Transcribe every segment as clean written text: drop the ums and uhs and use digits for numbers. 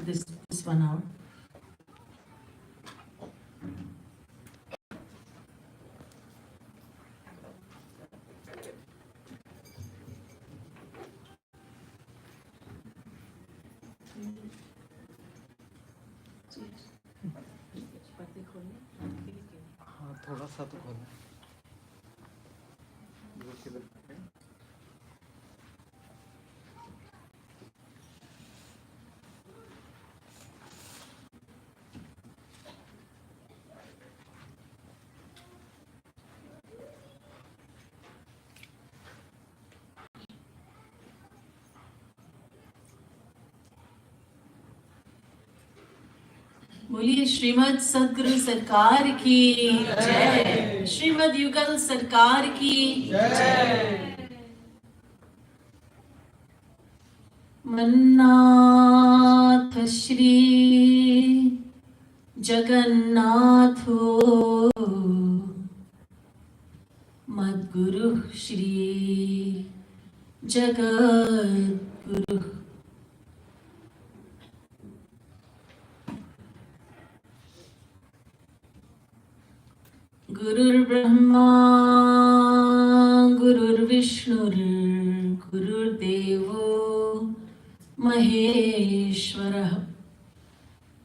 this 1 hour. हाँ थोड़ा सा तो खोलना। बोलिए श्रीमद सद्गुरु सरकार की जय, श्रीमद युगल सरकार की जय। मन्नाथ श्री जगन्नाथो मद्गुरु श्री जगद्गुरु। गुरुर्ब्रह्मा गुरुर्विष्णुर् गुरुर्देवो महेश्वरः,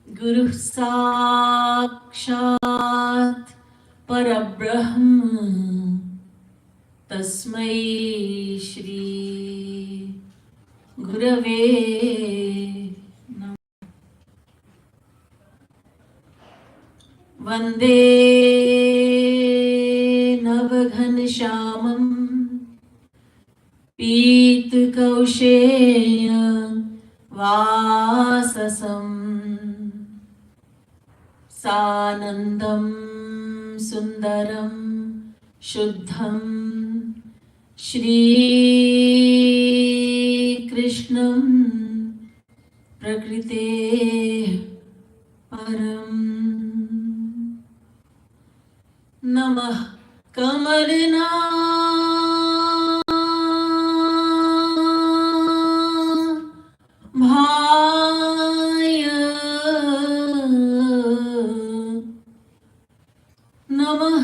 गुरुः साक्षात् परब्रह्म तस्मै श्री गुरवे नमः। वन्दे नवघनश्यामं पीतकौशेय वाससं, सानन्दं सुन्दरं शुद्धं श्रीकृष्णं प्रकृतेः परम्। नमः कमलनाभाय, नमः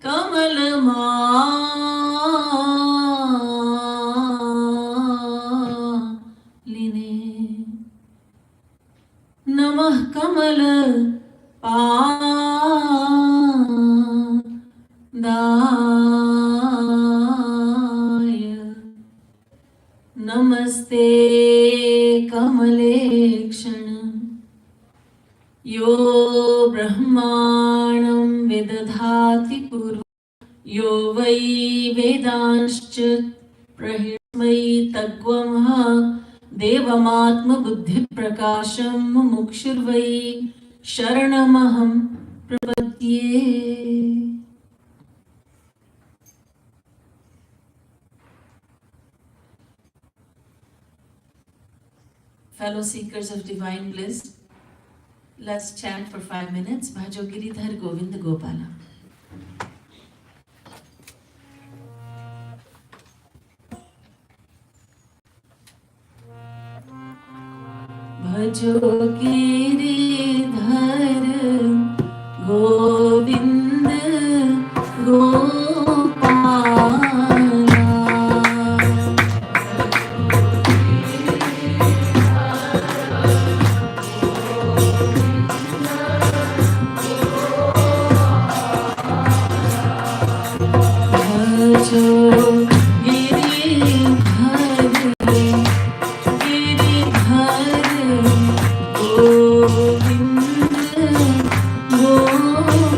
कमलमालिने, नमः कमलपादाय, नमस्ते कमलेक्षण। यो ब्रह्माणं विदधाति पूर्वं यो वै वेदांश्च प्रहिष्मै तद्वमः देवमात्मबुद्धिप्रकाशं मुमुक्षुर्वै शरणमहं प्रपद्ये। Fellow seekers of divine bliss, let's chant for 5 minutes. Bhajo Giridhar Govind Gopala. भजो गिरिधर गोविंद गोपाला, भजो गिरिधर गोविंद गोपाला।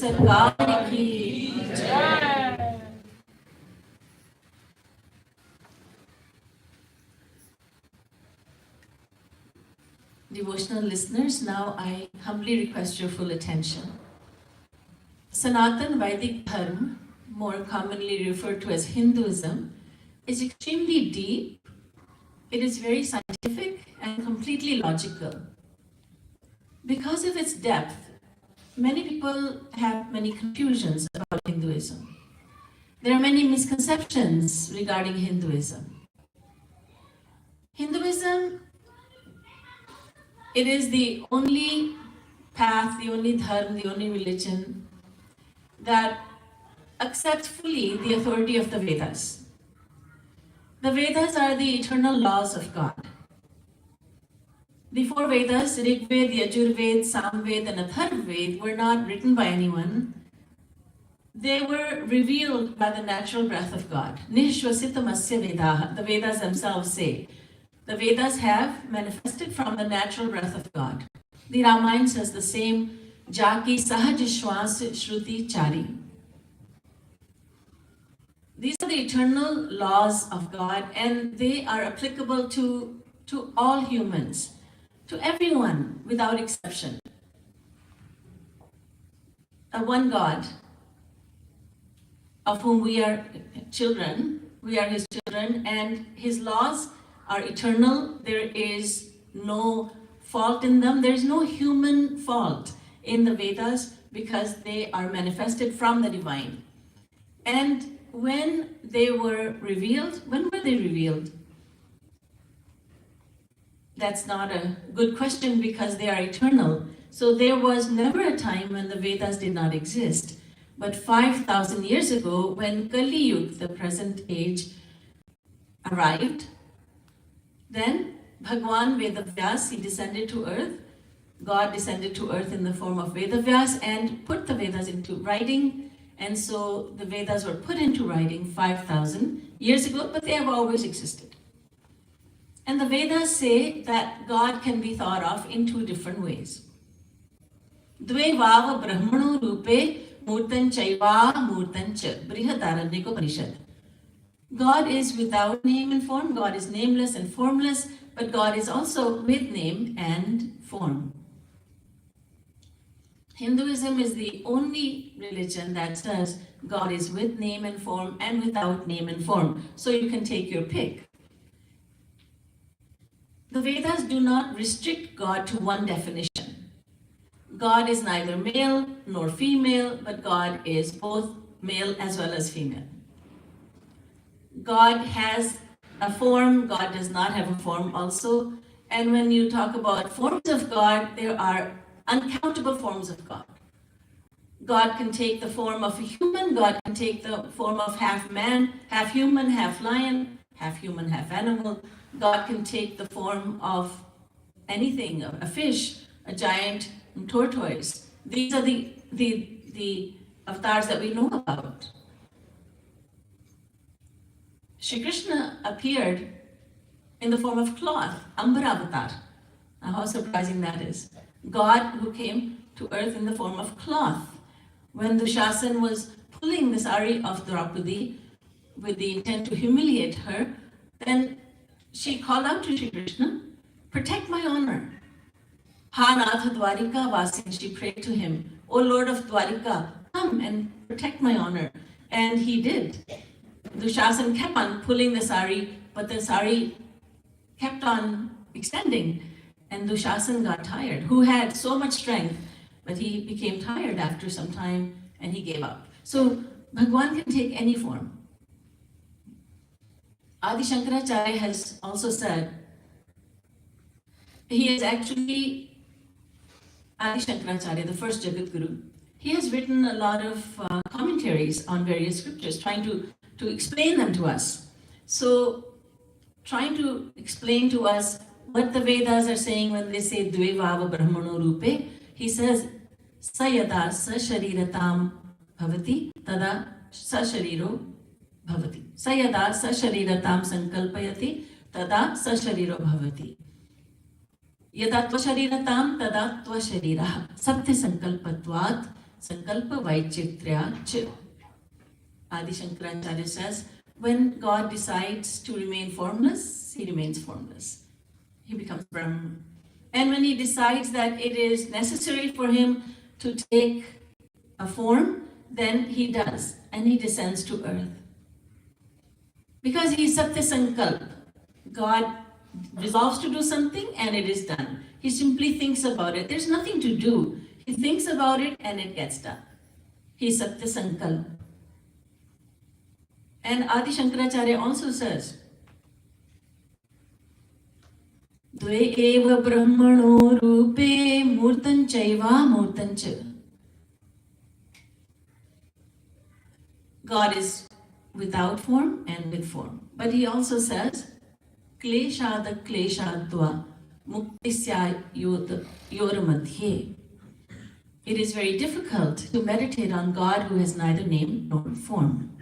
सरकार की जय. Devotional listeners, now I humbly request your full attention. Sanatan Vedic Dharma, more commonly referred to as Hinduism, is extremely deep. It is very scientific and completely logical. Because of its depth, many people have many confusions about Hinduism. There are many misconceptions regarding Hinduism. Hinduism, it is the only path, the only dharma, the only religion that accepts fully the authority of the Vedas. The Vedas are the eternal laws of God. The four Vedas, Rig Ved, Yajur Ved, Sam Ved, and Atharva Ved, were not written by anyone. They were revealed by the natural breath of God. Nishvasitam asya Vedaha, the Vedas themselves say. The Vedas have manifested from the natural breath of God. The Ramayana says the same, Jaki Sahaj Shwas Shruti Chari. These are the eternal laws of God, and they are applicable to all humans, to everyone without exception. A one God, of whom we are children, we are His children, and His laws are eternal. There is no fault in them. There is no human fault in the Vedas because they are manifested from the divine. And when they were revealed, when were they revealed? That's not a good question because they are eternal. So there was never a time when the Vedas did not exist. But 5,000 years ago, when Kali Yuga, the present age, arrived, then Bhagwan Vedavyas, he descended to earth. God descended to earth in the form of Vedavyas and put the Vedas into writing. And so the Vedas were put into writing 5,000 years ago, but they have always existed. And the Vedas say that God can be thought of in two different ways. Dve vava brahmano rupe murtan chaiva murtan cha. Brihadaranyaka. God is without name and form. God is nameless and formless, but God is also with name and form. Hinduism is the only religion that says God is with name and form and without name and form. So you can take your pick. The Vedas do not restrict God to one definition. God is neither male nor female, but God is both male as well as female. God has a form, God does not have a form also. And when you talk about forms of God, there are uncountable forms of God. God can take the form of a human, God can take the form of half man, half human, half lion, half human, half animal. God can take the form of anything, a fish, a giant tortoise. These are the avatars that we know about. Shri Krishna appeared in the form of cloth, Ambara avatar. Now how surprising that is. God who came to earth in the form of cloth. When Dushasan was pulling the sari of Draupadi with the intent to humiliate her, then she called out to Shri Krishna, protect my honor. Ha Nath Dwarika Vasin, she prayed to him, O Lord of Dwarika, come and protect my honor. And he did. Dushasan kept on pulling the sari, but the sari kept on extending. And Dushasan got tired, who had so much strength, but he became tired after some time and he gave up. So Bhagwan can take any form. Adi Shankaracharya has also said, he is actually, Adi Shankaracharya, the first Jagat Guru, he has written a lot of commentaries on various scriptures, trying to explain them to us. So, trying to explain to us what the Vedas are saying when they say Dve Vava Brahmano Rupe, he says, Sayada sa shariratam bhavati, tada sa shariro bhavati. Sayada sa shariratam sankalpayati, tada sa shariro bhavati. Yada tva shariratam, tada tva shariraha. Satya sankalpatvat Sankalpa Vaichitrya Ch. Adi Shankaracharya says, when God decides to remain formless, he remains formless. He becomes Brahman. And when he decides that it is necessary for him to take a form, then he does, and he descends to earth. Because he is Satya Sankalp. God resolves to do something and it is done. He simply thinks about it. There's nothing to do. He thinks about it and it gets done. He is Satya Sankalp. And Adi Shankaracharya also says, Dve eva brahmano rupe murtan chaiva murtan cha. God is without form and with form. But he also says, Kleshada kleshadva muktisya yoramadhye. It is very difficult to meditate on God who has neither name nor form.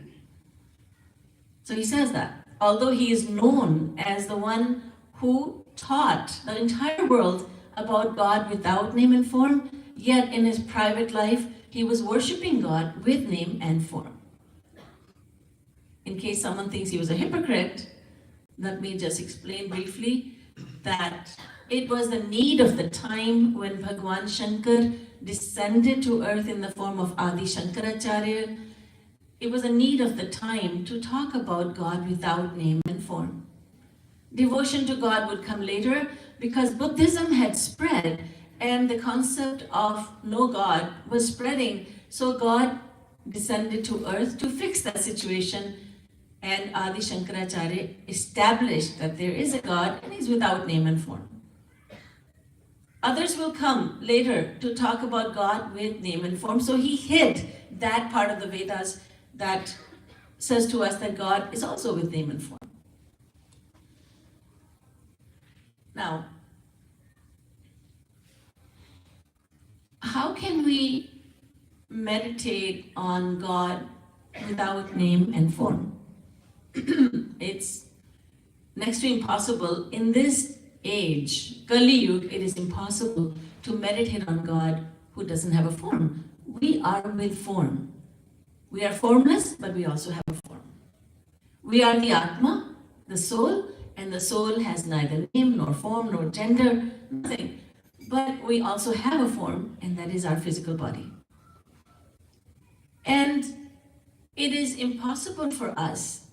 So he says that. Although he is known as the one who taught the entire world about God without name and form, yet in his private life, he was worshipping God with name and form. In case someone thinks he was a hypocrite, let me just explain briefly that it was the need of the time when Bhagwan Shankar descended to earth in the form of Adi Shankaracharya. It was a need of the time to talk about God without name and form. Devotion to God would come later because Buddhism had spread and the concept of no God was spreading. So God descended to earth to fix that situation, and Adi Shankaracharya established that there is a God and he's without name and form. Others will come later to talk about God with name and form. So he hid that part of the Vedas that says to us that God is also with name and form. Now, how can we meditate on God without name and form? It's next to impossible. In this age, Kali Yuga, it is impossible to meditate on God who doesn't have a form. We are with form. We are formless, but we also have a form. We are the Atma, the soul, and the soul has neither name nor form nor gender, nothing. But we also have a form, and that is our physical body. And it is impossible for us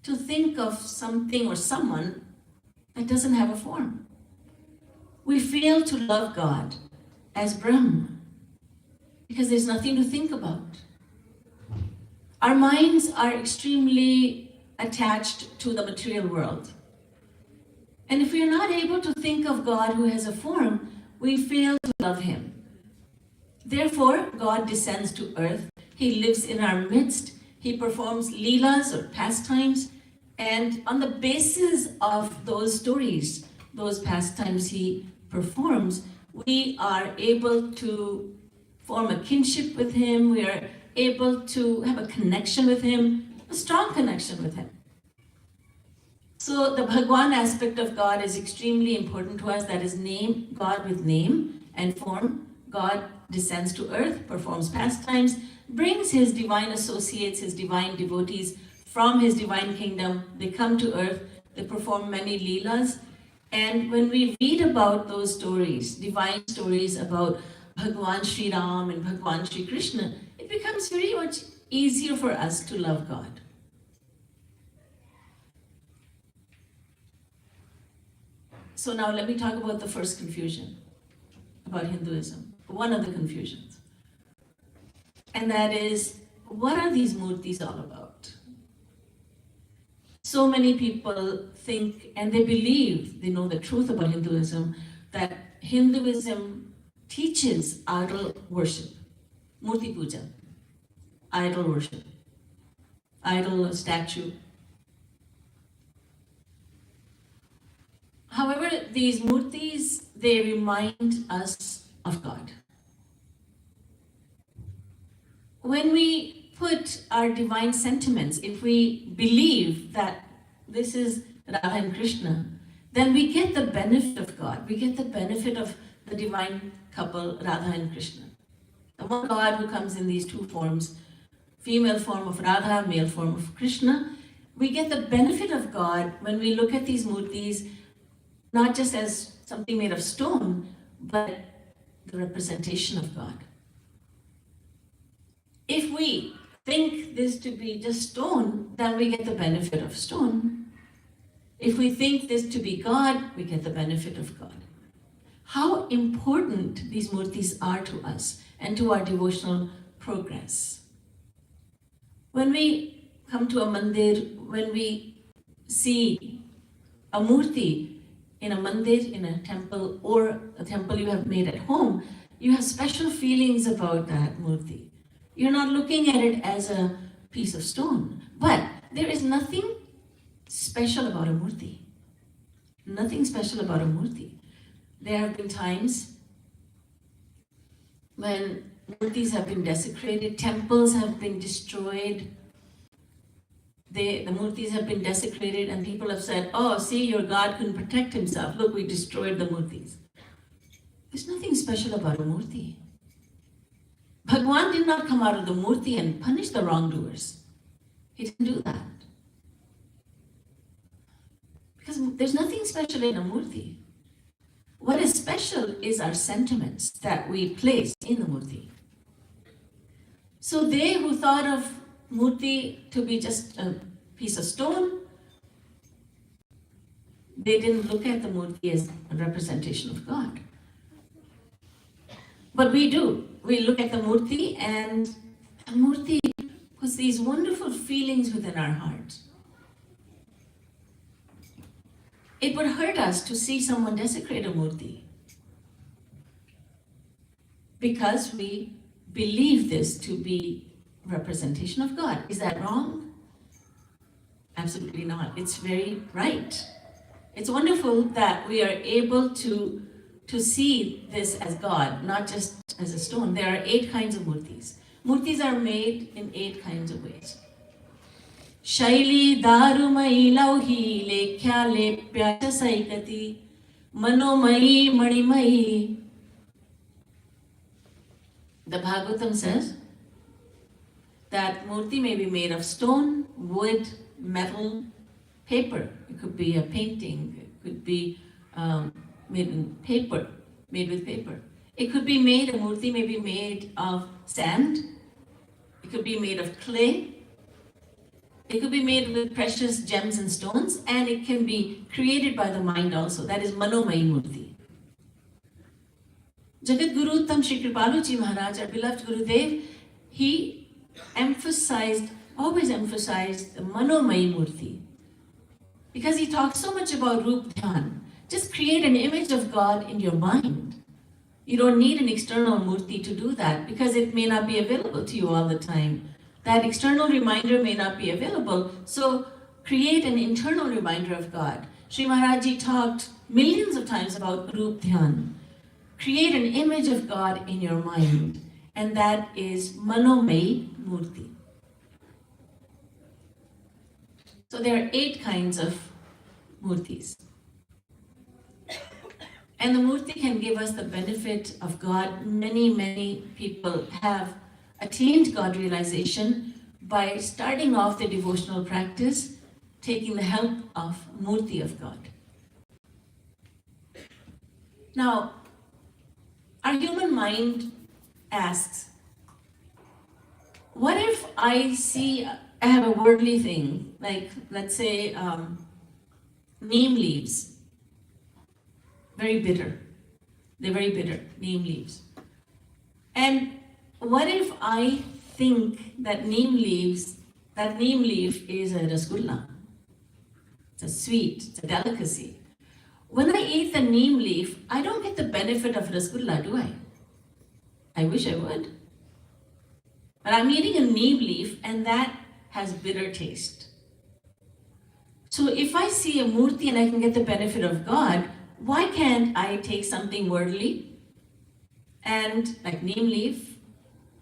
to think of something or someone that doesn't have a form. We fail to love God as Brahman because there's nothing to think about. Our minds are extremely attached to the material world. And if we are not able to think of God who has a form, we fail to love him. Therefore, God descends to earth. He lives in our midst. He performs leelas or pastimes. And on the basis of those stories, those pastimes he performs, we are able to form a kinship with him. We are able to have a connection with him, a strong connection with him. So the Bhagwan aspect of God is extremely important to us. That is name, God with name and form. God descends to earth, performs pastimes, brings his divine associates, his divine devotees from his divine kingdom. They come to earth, they perform many leelas. And when we read about those stories, divine stories about Bhagwan Shri Ram and Bhagwan Shri Krishna, it becomes very much easier for us to love God. So now let me talk about the first confusion about Hinduism, one of the confusions. And that is, what are these murtis all about? So many people think, and they believe, they know the truth about Hinduism, that Hinduism teaches idol worship, murti puja, idol worship, idol statue. However, these murtis, they remind us of God. When we put our divine sentiments, if we believe that this is Radha and Krishna, then we get the benefit of God. We get the benefit of the divine couple, Radha and Krishna. The one God who comes in these two forms, female form of Radha, male form of Krishna. We get the benefit of God when we look at these murtis, not just as something made of stone, but the representation of God. If we think this to be just stone, then we get the benefit of stone. If we think this to be God, we get the benefit of God. How important these murtis are to us and to our devotional progress. When we come to a mandir, when we see a murti in a mandir, in a temple, or a temple you have made at home, you have special feelings about that murti. You're not looking at it as a piece of stone, but there is nothing special about a murti. Nothing special about a murti. There have been times when murtis have been desecrated, temples have been destroyed, the murtis have been desecrated, and people have said, oh, see, your God couldn't protect himself. Look, we destroyed the murtis. There's nothing special about a murti. Bhagwan did not come out of the murti and punish the wrongdoers. He didn't do that. Because there's nothing special in a murti. What is special is our sentiments that we place in the murti. So they who thought of murti to be just a piece of stone, they didn't look at the murti as a representation of God. But we do. We look at the murti, and the murti puts these wonderful feelings within our hearts. It would hurt us to see someone desecrate a murti because we believe this to be representation of God. Is that wrong? Absolutely not. It's very right. It's wonderful that we are able to see this as God, not just as a stone. There are 8 kinds of murtis. Murtis are made in 8 kinds of ways. Shaili darumai lauhi lekhya lepya saikati manomai manimai. The Bhagavatam says that murti may be made of stone, wood, metal, paper. It could be a painting. It could be made in paper, made with paper. It could be made, a murti may be made of sand. It could be made of clay. It could be made with precious gems and stones, and it can be created by the mind also. That is Manomai Murti. Jagat Guru Tam Shri Kripalu Ji Maharaj, our beloved Gurudev, he always emphasized the Manomai Murti. Because he talked so much about Rup Dhyan. Just create an image of God in your mind. You don't need an external murti to do that because it may not be available to you all the time. That external reminder may not be available, so create an internal reminder of God. Shri Maharaj talked millions of times about Rup Dhyan. Create an image of God in your mind, and that is Manomai Murti. So there are 8 kinds of murtis. And the murti can give us the benefit of God. Many people have attained God realization by starting off the devotional practice, taking the help of murti of God. Now, our human mind asks, what if I have a worldly thing, like let's say neem leaves, very bitter. They're very bitter, neem leaves. And what if I think that neem leaf is a rasgulla? It's a sweet, it's a delicacy. When I eat the neem leaf, I don't get the benefit of rasgulla, do I? I wish I would. But I'm eating a neem leaf and that has bitter taste. So if I see a murti and I can get the benefit of God, why can't I take something worldly and like neem leaf,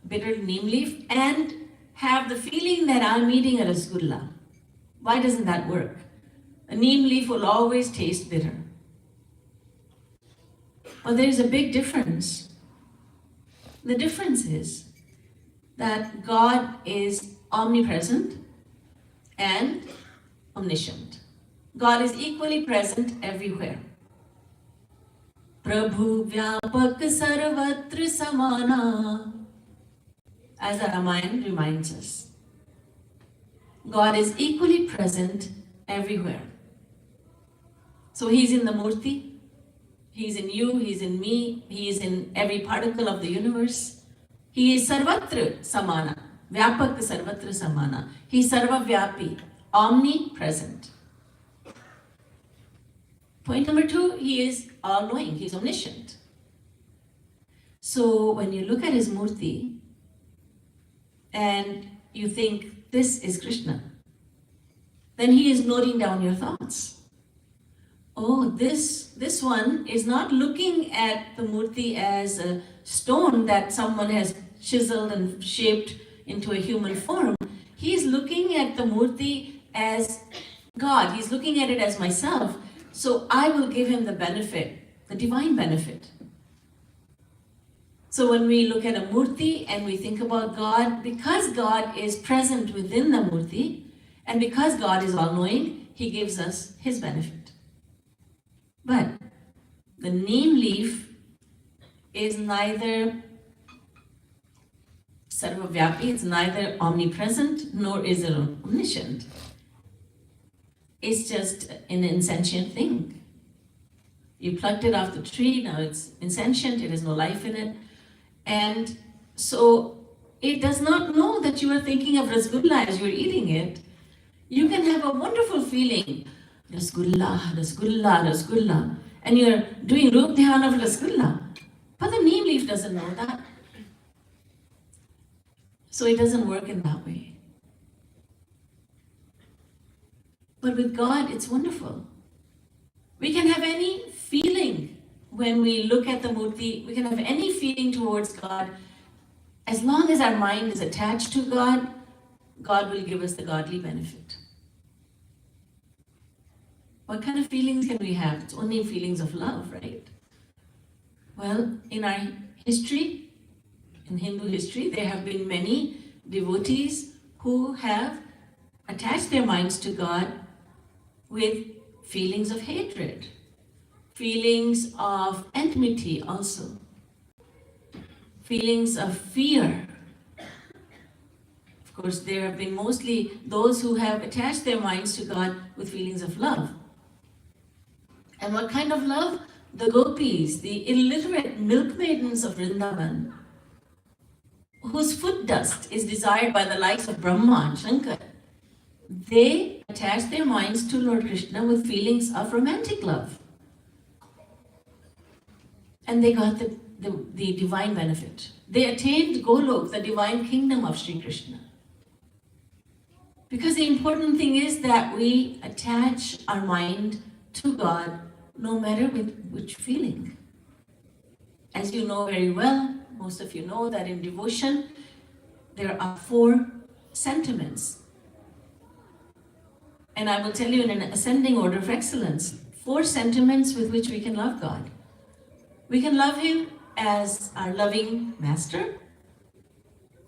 bitter neem leaf, and have the feeling that I'm eating a rasgulla? Why doesn't that work? A neem leaf will always taste bitter. Well, there's a big difference. The difference is that God is omnipresent and omniscient. God is equally present everywhere. Prabhu Vyapak Sarvatra Samana, as the Ramayana reminds us. God is equally present everywhere. So He's in the Murti, He's in you, He's in me, He is in every particle of the universe. He is Sarvatra Samana, Vyapak Sarvatra Samana. He is Sarva Vyapi, omnipresent. Point number 2, He is all-knowing, He is omniscient. So when you look at His Murti and you think, this is Krishna, then He is noting down your thoughts. Oh, this one is not looking at the Murti as a stone that someone has chiseled and shaped into a human form. He is looking at the Murti as God. He's looking at it as myself. So I will give him the benefit, the divine benefit. So when we look at a Murti and we think about God, because God is present within the Murti, and because God is all-knowing, He gives us His benefit. But the neem leaf is neither Sarvavyapi, it's neither omnipresent nor is it omniscient. It's just an insentient thing. You plucked it off the tree, now it's insentient, it has no life in it. And so it does not know that you are thinking of Rasgulla as you're eating it. You can have a wonderful feeling, Rasgulla, Rasgulla, Rasgulla, and you're doing Rup Dhyan of Rasgulla. But the neem leaf doesn't know that. So it doesn't work in that way. But with God, it's wonderful. We can have any feeling when we look at the Murti, we can have any feeling towards God. As long as our mind is attached to God, God will give us the godly benefit. What kind of feelings can we have? It's only feelings of love, right? Well, in our history, in Hindu history, there have been many devotees who have attached their minds to God with feelings of hatred, feelings of enmity also, feelings of fear. Of course, there have been mostly those who have attached their minds to God with feelings of love. And what kind of love? The gopis, the illiterate milkmaidens of Vrindavan, whose foot dust is desired by the likes of Brahma and Shankar. They attached their minds to Lord Krishna with feelings of romantic love. And they got the divine benefit. They attained Golok, the divine kingdom of Shri Krishna. Because the important thing is that we attach our mind to God no matter with which feeling. As you know very well, most of you know that in devotion, there are 4 sentiments. And I will tell you in an ascending order of excellence, 4 sentiments with which we can love God. We can love Him as our loving master.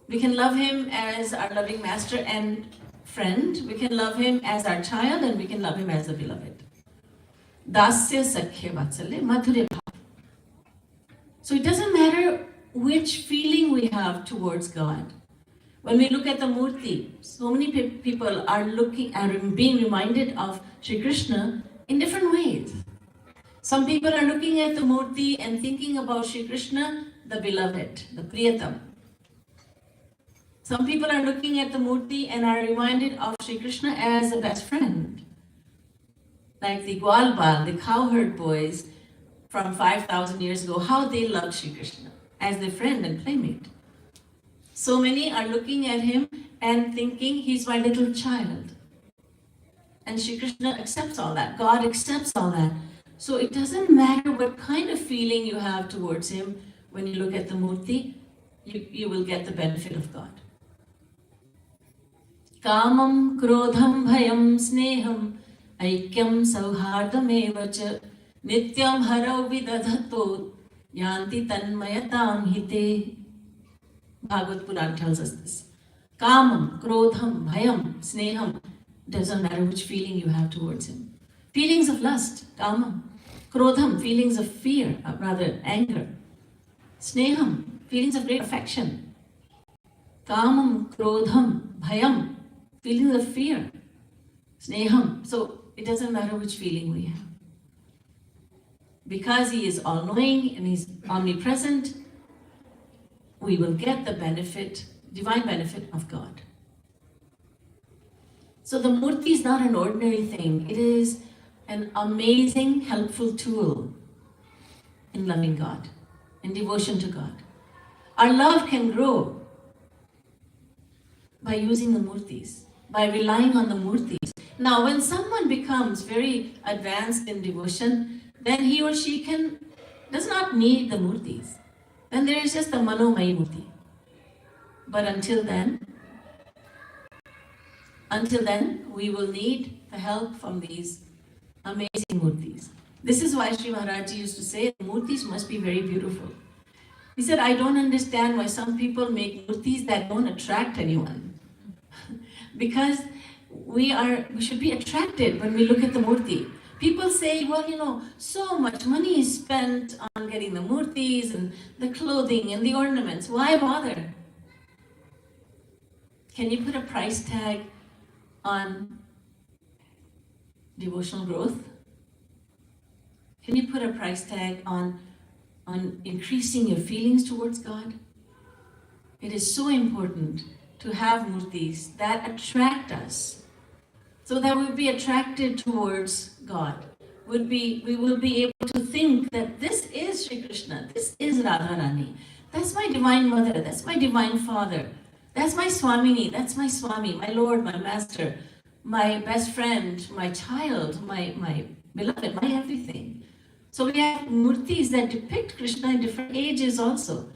We can love Him as our loving master and friend. We can love Him as our child, and we can love Him as the beloved. Dasya Sakhya Vatsalya Madhurya Bhav. So it doesn't matter which feeling we have towards God. When we look at the Murti, so many people are being reminded of Shri Krishna in different ways. Some people are looking at the Murti and thinking about Shri Krishna, the beloved, the Priyatam. Some people are looking at the Murti and are reminded of Shri Krishna as a best friend. Like the Gwalbal, the cowherd boys from 5,000 years ago, how they loved Shri Krishna as their friend and playmate. So many are looking at him and thinking he's my little child. And Shri Krishna accepts all that. God accepts all that. So it doesn't matter what kind of feeling you have towards him. When you look at the Murti, you will get the benefit of God. Kamam, krodham, bhayam, sneham, aikyam, sauhardam evacha, nityam harau vidadhato, yanti tanmayatam hite. Bhagavad Puran tells us this. Kamam, krodham, bhayam, sneham. Doesn't matter which feeling you have towards him. Feelings of lust, kamam. Krodham, feelings of fear, or rather anger. Sneham, feelings of great affection. Kamam, krodham, bhayam, feelings of fear. Sneham. So it doesn't matter which feeling we have. Because he is all-knowing and he's omnipresent, we will get the benefit, divine benefit of God. So the murti is not an ordinary thing. It is an amazing, helpful tool in loving God, in devotion to God. Our love can grow by using the murtis, by relying on the murtis. Now, when someone becomes very advanced in devotion, then he or she does not need the murtis. Then there is just the manomaya murti. But until then, we will need the help from these amazing murtis. This is why Shri Maharaj used to say, murtis must be very beautiful. He said, I don't understand why some people make murtis that don't attract anyone. Because we should be attracted when we look at the murti. People say, well, so much money is spent on getting the murtis and the clothing and the ornaments. Why bother? Can you put a price tag on devotional growth? Can you put a price tag on increasing your feelings towards God? It is so important to have murtis that attract us, so that we'll be attracted towards God. We will be able to think that this is Shri Krishna, this is Radharani, that's my divine mother, that's my divine father, that's my Swamini, that's my Swami, my Lord, my Master, my best friend, my child, my beloved, my everything. So we have murtis that depict Krishna in different ages also.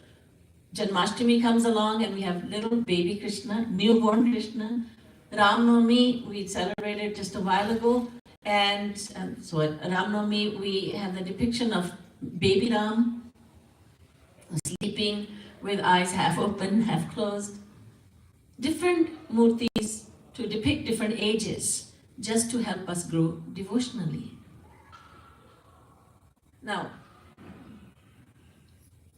Janmashtami comes along and we have little baby Krishna, newborn Krishna. Ram Navami we celebrated just a while ago, and so at Ram Navami we have the depiction of baby Ram sleeping with eyes half open, half closed. Different murtis to depict different ages, just to help us grow devotionally. Now,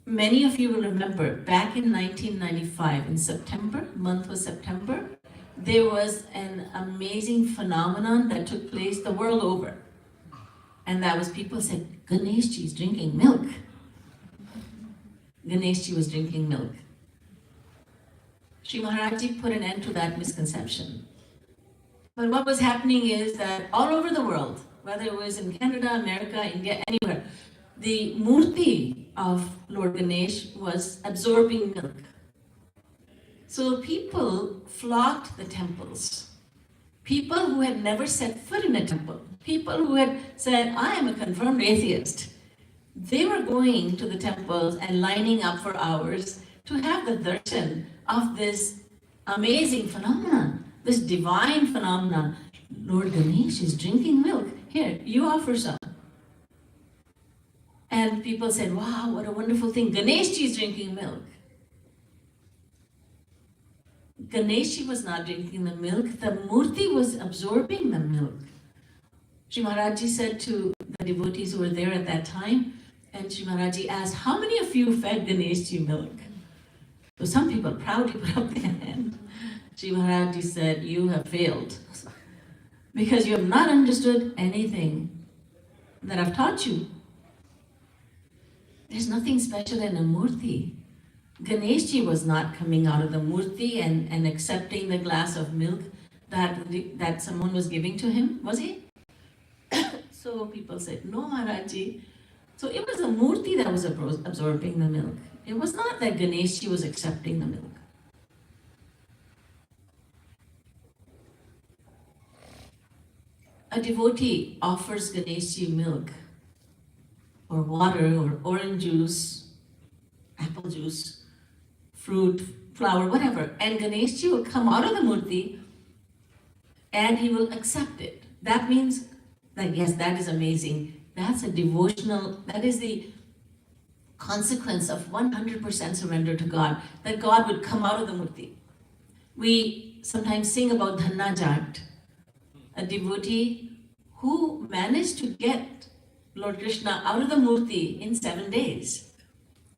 many of you will remember back in 1995, in September, month was September, there was an amazing phenomenon that took place the world over. And that was people said, Ganeshji is drinking milk. Ganeshji was drinking milk. Shri Maharajji put an end to that misconception. But what was happening is that all over the world, whether it was in Canada, America, India, anywhere, the murti of Lord Ganesh was absorbing milk. So people flocked the temples. People who had never set foot in a temple, people who had said, I am a confirmed atheist, they were going to the temples and lining up for hours to have the darshan of this amazing phenomenon, this divine phenomenon. Lord Ganesh is drinking milk. Here, you offer some. And people said, wow, what a wonderful thing. Ganeshji is drinking milk. Ganeshji was not drinking the milk. The murti was absorbing the milk. Shri Maharajji said to the devotees who were there at that time, and Shri Maharajji asked, how many of you fed Ganeshji milk? So some people proudly put up their hand. Shri Maharajji said, you have failed. Because you have not understood anything that I've taught you. There's nothing special in a murti. Ganeshji was not coming out of the murti and accepting the glass of milk that someone was giving to him, was he? So people said, no, Maharajji. So it was a murti that was absorbing the milk. It was not that Ganeshji was accepting the milk. A devotee offers Ganeshji milk or water or orange juice, apple juice, fruit, flour, whatever. And Ganeshji will come out of the murti and he will accept it. That means that, yes, that is amazing. That's a devotional, that is the consequence of 100% surrender to God, that God would come out of the murti. We sometimes sing about Dhanna Jat, a devotee who managed to get Lord Krishna out of the murti in 7 days.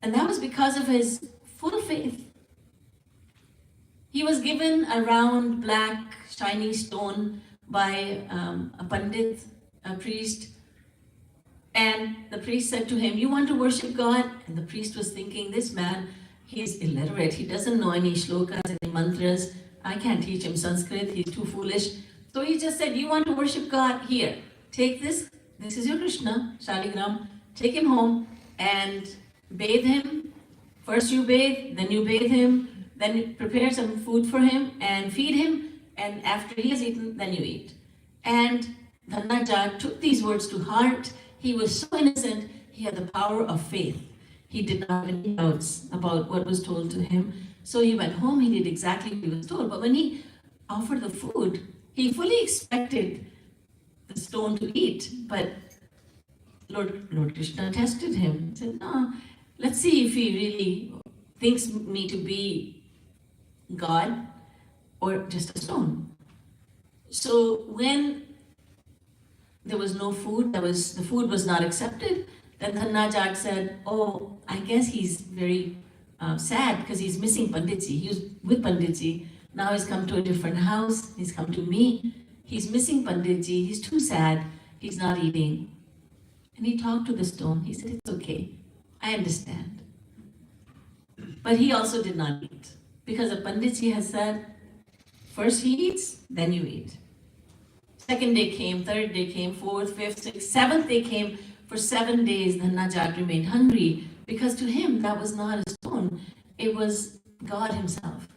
And that was because of his full faith. He was given a round, black, shiny stone by a pandit, a priest. And the priest said to him, "You want to worship God?" And the priest was thinking, this man, he is illiterate. He doesn't know any shlokas, any mantras. I can't teach him Sanskrit. He's too foolish. So he just said, "You want to worship God? Here, take this. This is your Krishna, Shaligram. Take him home and bathe him. First you bathe, then you bathe him, then you prepare some food for him and feed him. And after he has eaten, then you eat." And Dhannaja took these words to heart. He was so innocent. He had the power of faith. He did not have any doubts about what was told to him. So he went home, he did exactly what he was told. But when he offered the food, he fully expected the stone to eat. But Lord Krishna tested him. He said, "No, let's see if he really thinks me to be God or just a stone." So when there was no food, the food was not accepted, then Dhanna said, "Oh, I guess he's very sad because he's missing Panditji. He was with Panditji. Now he's come to a different house. He's come to me. He's missing Panditji. He's too sad. He's not eating." And he talked to the stone. He said, "It's okay. I understand." But he also did not eat because the Panditji has said, first he eats, then you eat. Second day came, third day came, fourth, fifth, sixth, seventh day came. For 7 days, Dhanna remained hungry because to him that was not a stone, it was God himself.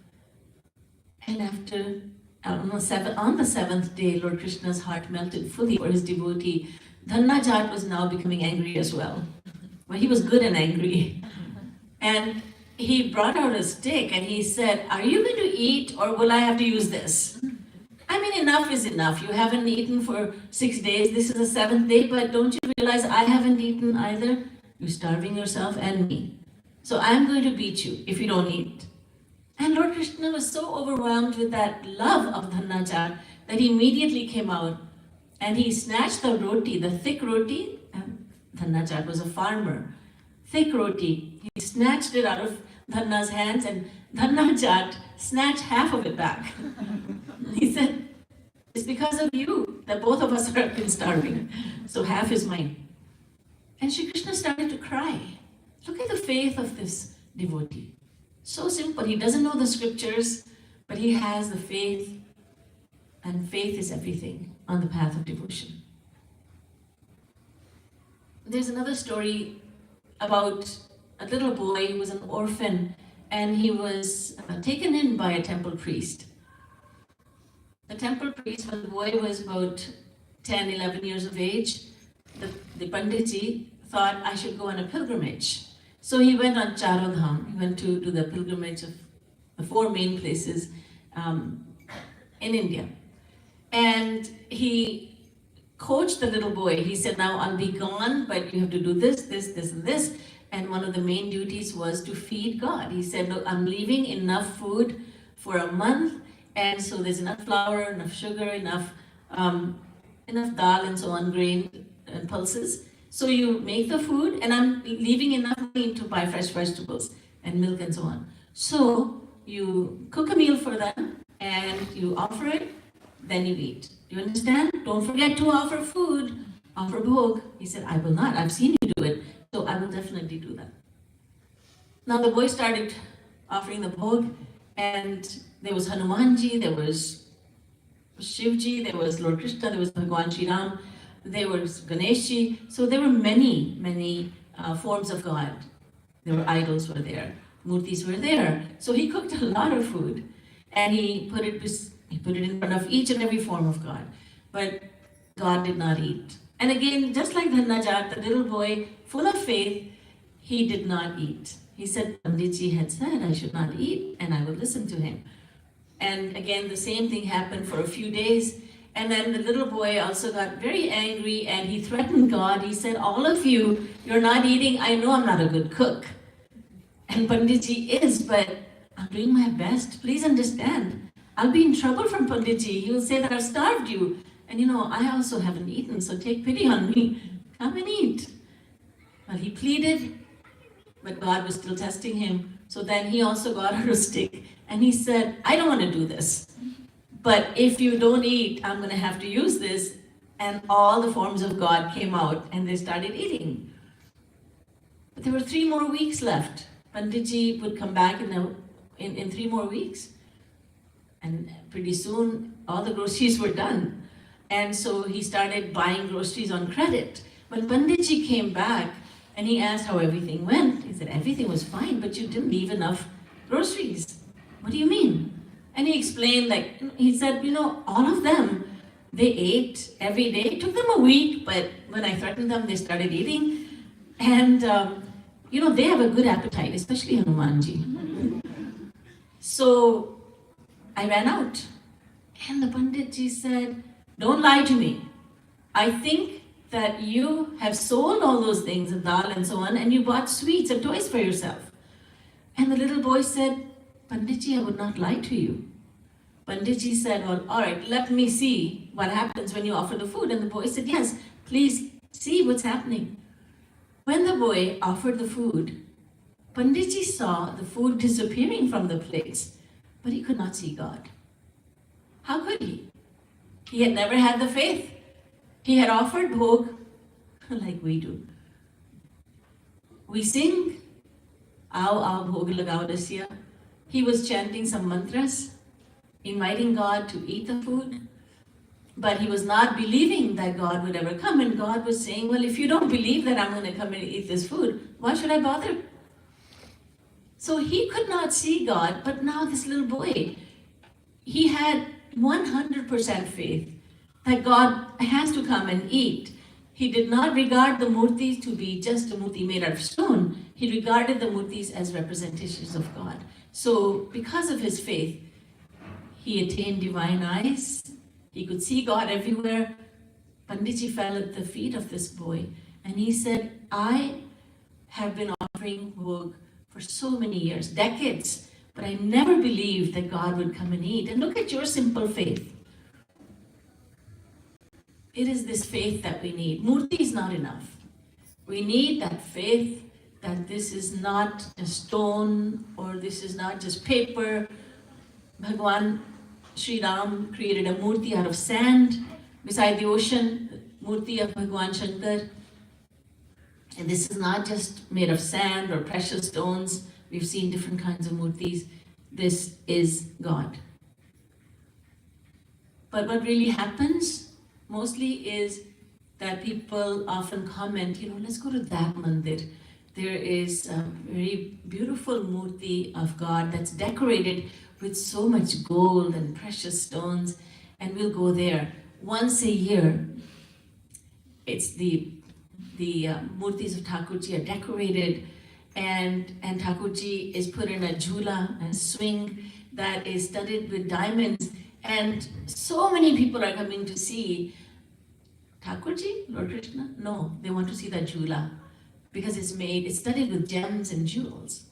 And after, on the seventh day, Lord Krishna's heart melted fully for his devotee. Dhanna was now becoming angry as well. Well, he was good and angry. And he brought out a stick and he said, "Are you going to eat or will I have to use this? I mean, enough is enough. You haven't eaten for 6 days. This is the 7th day, but don't you realize I haven't eaten either? You're starving yourself and me. So I'm going to beat you if you don't eat." And Lord Krishna was so overwhelmed with that love of Dhanna that he immediately came out and he snatched the roti, the thick roti. Dhanna was a farmer. Thick roti. He snatched it out of Dhanna's hands and Dhanna snatched half of it back. He said, "It's because of you that both of us have been starving. So half is mine." And Shri Krishna started to cry. Look at the faith of this devotee. So simple. He doesn't know the scriptures, but he has the faith. And faith is everything on the path of devotion. There's another story about a little boy who was an orphan and he was taken in by a temple priest. The temple priest, when the boy was about 10, 11 years of age, the Panditji thought, "I should go on a pilgrimage." So he went on Charodham. He went to do the pilgrimage of the 4 main places in India. And he coached the little boy. He said, "Now I'll be gone, but you have to do this, this, this, and this." And one of the main duties was to feed God. He said, "Look, I'm leaving enough food for a month. And so there's enough flour, enough sugar, enough dal and so on, grain and pulses. So you make the food and I'm leaving enough money to buy fresh vegetables and milk and so on. So you cook a meal for them and you offer it, then you eat. Do you understand? Don't forget to offer food, offer bhog." He said, "I will not. I've seen you do it. So I will definitely do that." Now the boy started offering the bhog and there was Hanumanji, there was Shivji, there was Lord Krishna, there was Bhagwan Shri Ram, there was Ganeshji. So there were many forms of God. There were idols were there, murtis were there. So he cooked a lot of food and he put it in front of each and every form of God. But God did not eat. And again, just like Dhanna, the little boy, full of faith, he did not eat. He said, "Panditji had said I should not eat and I would listen to him." And again, the same thing happened for a few days. And then the little boy also got very angry and he threatened God. He said, all of you, you're not eating. I know I'm not a good cook. And Panditji is, but I'm doing my best. Please understand. I'll be in trouble from Panditji. He will say that I've starved you. And I also haven't eaten, so take pity on me. Come and eat. Well, he pleaded, but God was still testing him. So then he also got out a stick and he said, I don't want to do this. But if you don't eat, I'm going to have to use this. And all the forms of God came out and they started eating. But there were 3 more weeks left. Panditji would come back in 3 more weeks. And pretty soon, all the groceries were done. And so he started buying groceries on credit. When Panditji came back and he asked how everything went, he said, everything was fine, but you didn't leave enough groceries. What do you mean? And he explained, he said, all of them, they ate every day. It took them a week, but when I threatened them, they started eating. And, they have a good appetite, especially Hanumanji. So I ran out. And the Panditji said, don't lie to me. I think that you have sold all those things, the dal and so on, and you bought sweets and toys for yourself. And the little boy said, Panditji, I would not lie to you. Panditji said, well, all right, let me see what happens when you offer the food. And the boy said, yes, please see what's happening. When the boy offered the food, Panditji saw the food disappearing from the plates, but he could not see God. How could he? He had never had the faith. He had offered bhog like we do. We sing, Aao Aao Bhog Lagao Dasya. He was chanting some mantras, inviting God to eat the food. But he was not believing that God would ever come. And God was saying, well, if you don't believe that I'm going to come and eat this food, why should I bother? So he could not see God, but now this little boy, he had 100% faith that God has to come and eat. He did not regard the murtis to be just a murti made out of stone. He regarded the murtis as representations of God. So because of his faith, he attained divine eyes. He could see God everywhere. Panditji fell at the feet of this boy and he said, I have been offering bhog for so many years, decades, but I never believed that God would come and eat. And look at your simple faith. It is this faith that we need. Murti is not enough. We need that faith that this is not a stone or this is not just paper. Bhagwan Shri Ram created a murti out of sand beside the ocean, murti of Bhagwan Shankar. And this is not just made of sand or precious stones. We've seen different kinds of murtis. This is God. But what really happens mostly is that people often comment, let's go to that mandir. There is a very beautiful murti of God that's decorated with so much gold and precious stones, and we'll go there. Once a year, it's the murtis of Thakurji are decorated, and Thakurji is put in a jhula, a swing that is studded with diamonds. And so many people are coming to see Thakurji, Lord Krishna. No, they want to see that jhula because it's studded with gems and jewels.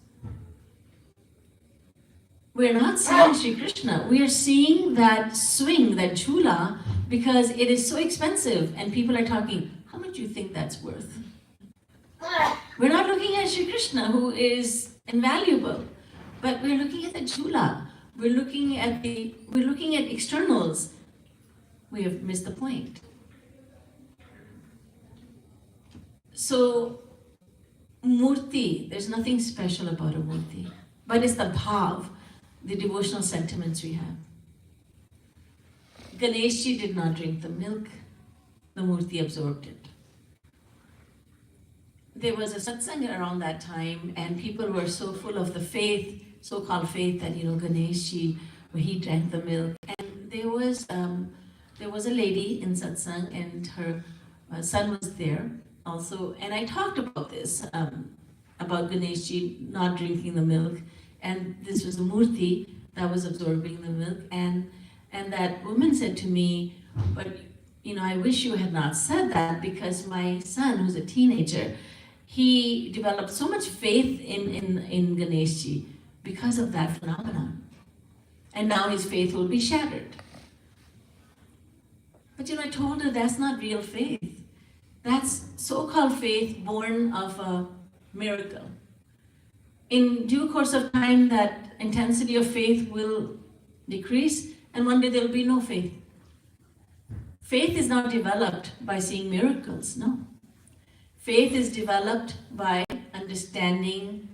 We're not seeing Shri Krishna. We are seeing that swing, that jhula, because it is so expensive and people are talking, how much do you think that's worth? We're not looking at Shri Krishna, who is invaluable, but we're looking at the jhula. We're looking at externals. We have missed the point. So, murti, there's nothing special about a murti, but it's the bhav, the devotional sentiments we have. Ganeshji did not drink the milk, the murti absorbed it. There was a satsang around that time, and people were so full of the faith, so-called faith, that Ganeshji, he drank the milk. And there was a lady in satsang, and her son was there also. And I talked about this, about Ganeshji not drinking the milk, and this was a murti that was absorbing the milk. And And that woman said to me, but I wish you had not said that, because my son, who's a teenager, he developed so much faith in Ganeshji because of that phenomenon. And now his faith will be shattered. But I told her that's not real faith. That's so-called faith born of a miracle. In due course of time, that intensity of faith will decrease, and one day there will be no faith. Faith is not developed by seeing miracles, no. Faith is developed by understanding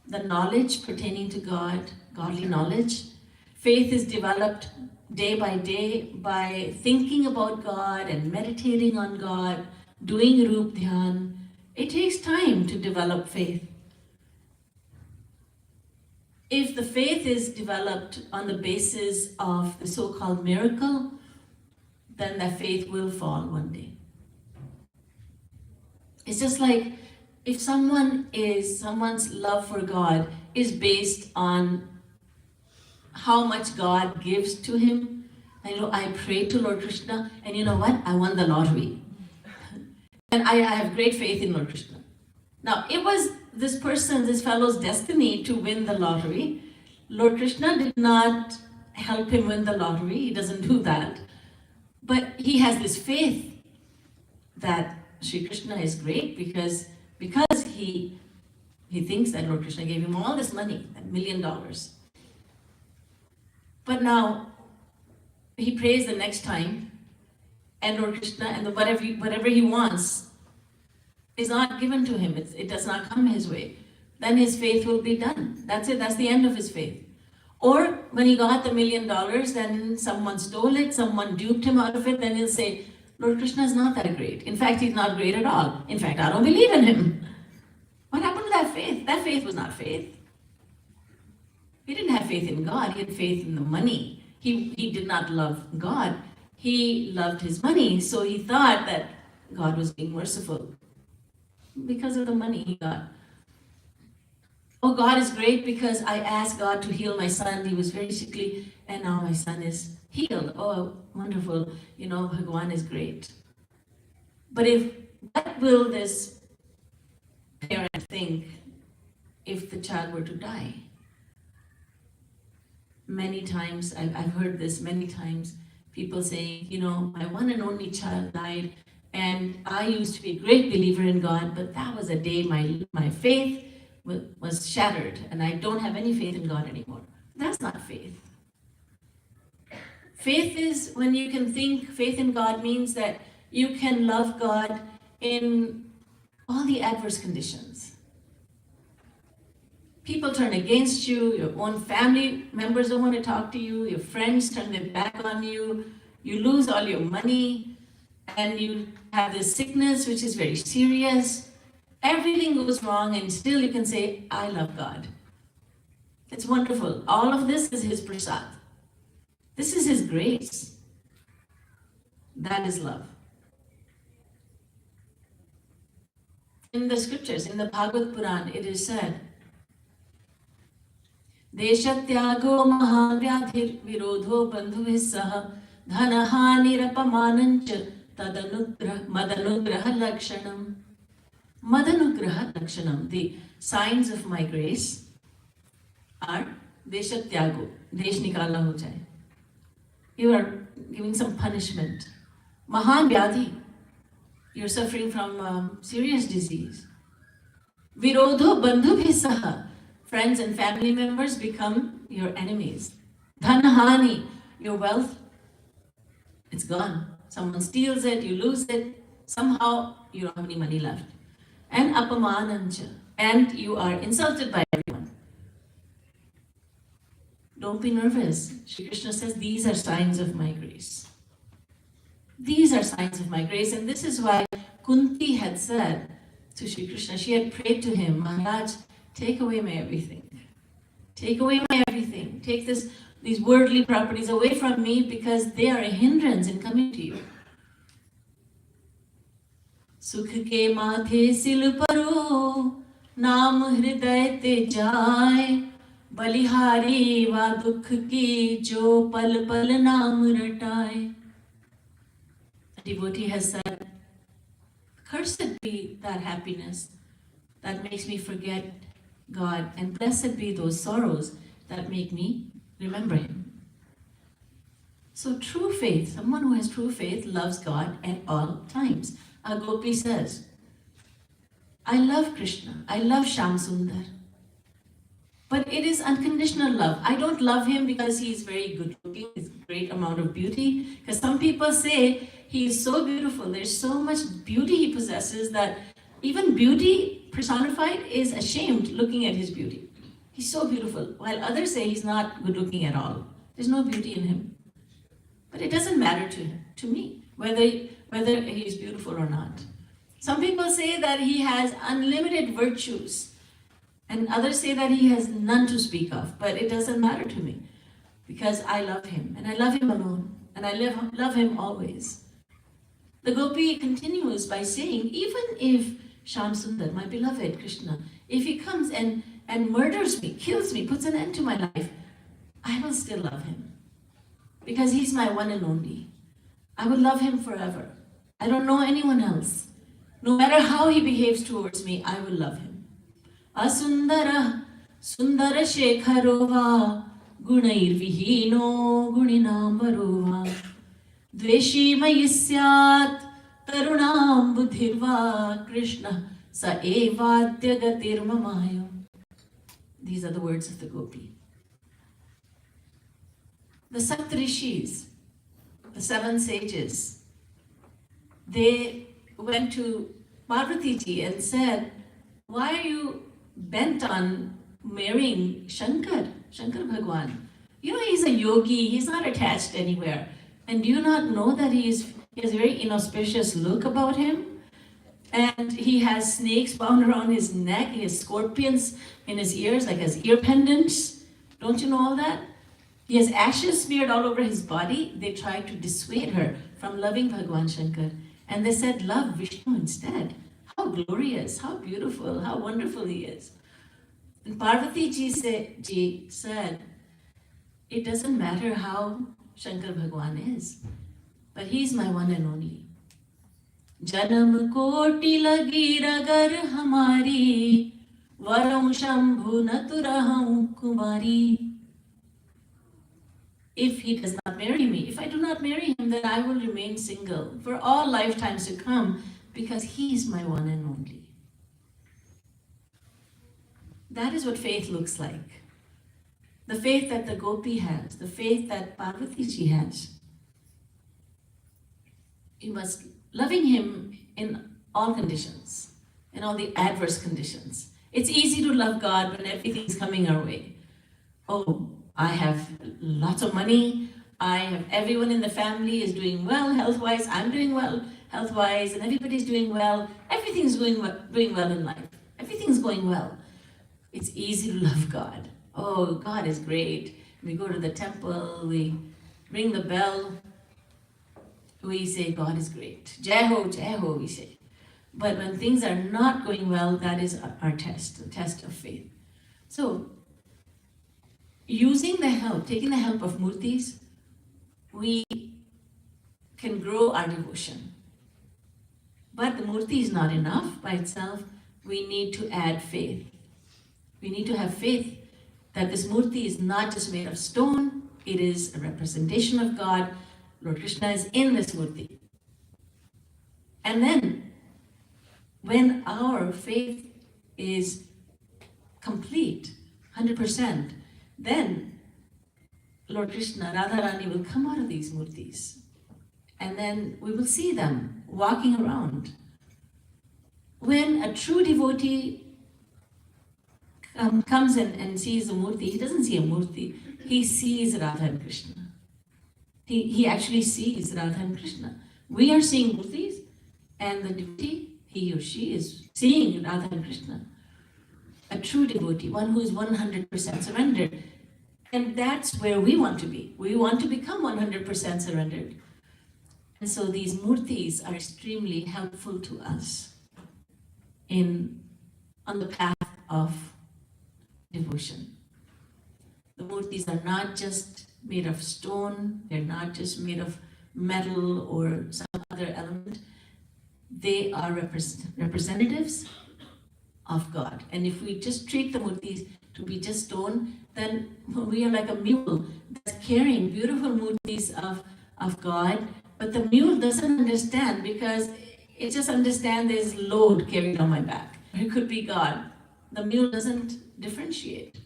the knowledge pertaining to God, godly knowledge. Faith is developed day by day by thinking about God and meditating on God, doing Rup Dhyan. It takes time to develop faith. If the faith is developed on the basis of the so-called miracle, then that faith will fall one day. It's just like if someone's love for God is based on how much God gives to him. I prayed to Lord Krishna, and you know what? I won the lottery. And I have great faith in Lord Krishna. Now, it was this fellow's destiny to win the lottery. Lord Krishna did not help him win the lottery. He doesn't do that. But he has this faith that Shri Krishna is great because he thinks that Lord Krishna gave him all this money, $1 million. But now, he prays the next time, and Lord Krishna, and whatever he wants is not given to him. It does not come his way. Then his faith will be done. That's it. That's the end of his faith. Or when he got the $1 million, then someone stole it, someone duped him out of it, then he'll say, Lord Krishna is not that great. In fact, he's not great at all. In fact, I don't believe in him. What happened to that faith? That faith was not faith. He didn't have faith in God. He had faith in the money. He did not love God. He loved his money. So he thought that God was being merciful because of the money he got. Oh, God is great because I asked God to heal my son. He was very sickly, and now my son is healed. Oh, wonderful. Bhagwan is great. But what will this parent think if the child were to die? Many times, I've heard this many times, people saying, my one and only child died, and I used to be a great believer in God, but that was a day my faith was shattered, and I don't have any faith in God anymore. That's not faith. Faith is when you can think, faith in God means that you can love God in all the adverse conditions. People turn against you, your own family members don't want to talk to you, your friends turn their back on you, you lose all your money, and you have this sickness which is very serious. Everything goes wrong, and still you can say, I love God. It's wonderful. All of this is His prasad. This is His grace. That is love. In the scriptures, in the Bhagavad Puran, it is said, Deshatyago mahavyadhir virodho bandhuvis saha dhanahanirapamanancha madanugraha lakshanam. Madanugraha lakshanam. The signs of my grace are Deshatyago. Desh nikala ho jaye. You are giving some punishment. Mahan vyadhi. You're suffering from serious disease. Virodho bandhubhisaha. Friends and family members become your enemies. Dhanahani. Your wealth, it's gone. Someone steals it, you lose it. Somehow you don't have any money left. And apamanancha. And you are insulted by everyone. Don't be nervous. Shri Krishna says these are signs of my grace. These are signs of my grace, and this is why Kunti had said to Shri Krishna, she had prayed to him, Maharaj, take away my everything. Take away my everything. Take these worldly properties away from me because they are a hindrance in coming to you. Sukh ke mathe sil paro, naam hriday te jaay, बलिहारी वा दुख की जो पल पल नाम रटाए. A devotee has said, cursed be that happiness that makes me forget God, and blessed be those sorrows that make me remember Him. So true faith, someone who has true faith loves God at all times. A gopi says, I love Krishna, I love Shyam Sundar. But it is unconditional love. I don't love him because he's very good looking, he's a great amount of beauty. Because some people say he is so beautiful, there's so much beauty he possesses that even beauty personified is ashamed looking at his beauty. He's so beautiful, while others say he's not good looking at all. There's no beauty in him. But it doesn't matter to me whether he's beautiful or not. Some people say that he has unlimited virtues, and others say that he has none to speak of, but it doesn't matter to me because I love him, and I love him alone, and I love him always. The gopi continues by saying, even if Shyam Sundar, my beloved Krishna, if he comes and murders me, kills me, puts an end to my life, I will still love him because he's my one and only. I will love him forever. I don't know anyone else. No matter how he behaves towards me, I will love him. Asundara Sundara Shekharova Gunairvihino Guninambarova Dveshi Mayisyat Tarunam Budhirva Krishna Sa Evadya Gatir Mamayo. These are the words of the gopi. The Saptarishis, the 7 sages, they went to Parvati ji and said, why are you bent on marrying Shankar Bhagwan? You know, he's a yogi, he's not attached anywhere. And do you not know that he has a very inauspicious look about him? And he has snakes bound around his neck, he has scorpions in his ears, like his ear pendants. Don't you know all that? He has ashes smeared all over his body. They tried to dissuade her from loving Bhagwan Shankar. And they said, love Vishnu instead. How glorious, how beautiful, how wonderful he is. And Parvati ji said, it doesn't matter how Shankar Bhagwan is, but he's my one and only. Janam koti lagi ragar hamari, varam shambhu naturaham kumari. If he does not marry me, if I do not marry him, then I will remain single for all lifetimes to come because he is my one and only. That is what faith looks like. The faith that the gopi has, the faith that Parvati ji has. You must loving him in all conditions, in all the adverse conditions. It's easy to love God when everything's coming our way. Oh, I have lots of money, everyone in the family is doing well health-wise, I'm doing well health-wise, and everybody's doing well. Everything's doing well in life. Everything's going well. It's easy to love God. Oh, God is great. We go to the temple, we ring the bell, we say, God is great. Jai ho, we say. But when things are not going well, that is our test, the test of faith. So, taking the help of murtis, we can grow our devotion. But the murti is not enough by itself. We need to add faith. We need to have faith that this murti is not just made of stone, it is a representation of God. Lord Krishna is in this murti. And then, when our faith is complete, 100%, then Lord Krishna, Radharani will come out of these murtis. And then we will see them walking around. When a true devotee comes and sees a murti, he doesn't see a murti, he sees Radha and Krishna. He actually sees Radha and Krishna. We are seeing murtis, and the devotee, he or she is seeing Radha and Krishna. A true devotee, one who is 100% surrendered. And that's where we want to be. We want to become 100% surrendered. And so these murtis are extremely helpful to us on the path of devotion. The murtis are not just made of stone, they're not just made of metal or some other element. They are representatives of God. And if we just treat the murtis to be just stone, then we are like a mule that's carrying beautiful murtis of God, but the mule doesn't understand because it just understands there's load carried on my back. It could be God. The mule doesn't differentiate.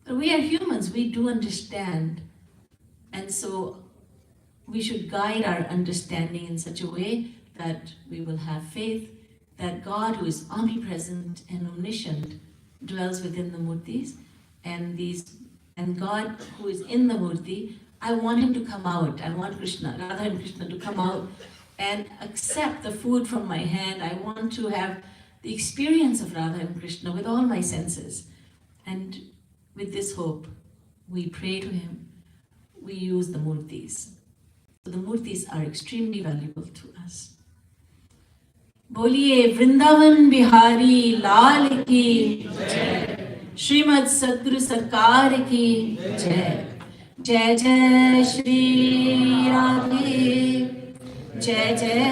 But we are humans, we do understand. And so we should guide our understanding in such a way that we will have faith that God, who is omnipresent and omniscient, dwells within the murtis, and God, who is in the murti, I want him to come out. I want Krishna, Radha and Krishna to come out and accept the food from my hand. I want to have the experience of Radha and Krishna with all my senses. And with this hope, we pray to him. We use the murtis. So the murtis are extremely valuable to us. बोलिए वृंदावन बिहारी लाल की जय, श्रीमद् सद्गुरु सरकार की जय, जय जय श्री राधे, जय जय